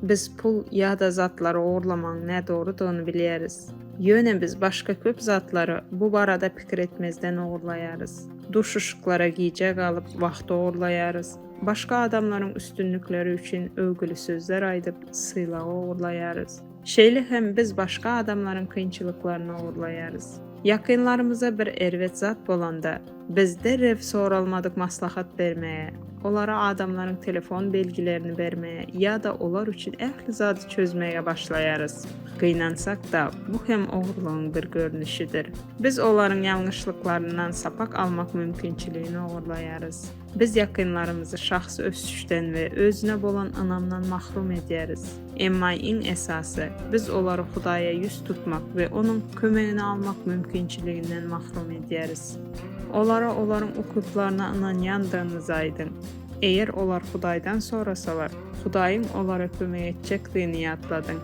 Biz pul ya da zatları oğurlamanın ne doğruduğunu biliriz. Yöne biz başka köp zatları bu barada fikir etmezden oğurlayarız. Duş ışıklara giyecek alıp vaxt oğurlayarız. Başka adamların üstünlükleri üçün övgülü sözler aydıp sıyla oğurlayarız. Şeyli hem biz başka adamların kıyınçılıklarını oğurlayarız. Yakınlarımıza bir ervet zat bolanda biz derrev soralmadık maslahat vermeye, onlara adamların telefon bilgilerini vermeye ya da onlar üçün ehli zadı çözmeye başlayarız. Qıynansak da bu hem oğurluğun bir görünüşüdür. Biz onların yanlışlıklarından sapak almak mümkünçülüğünü oğurlayarız. Biz yakınlarımızı şahsi ösüşdən ve özünə bolan anamdan mahrum ederiz. Emma en esası biz onları Xudaya yüz tutmak ve onun köməyini almak mümkünçülüğünden mahrum ederiz. Onlara onların ukuplarına inanyandığımız aydın. Eğer onlar Xudaydan sorasalar, Xudayın onlara kömək edecekliğini yadladın.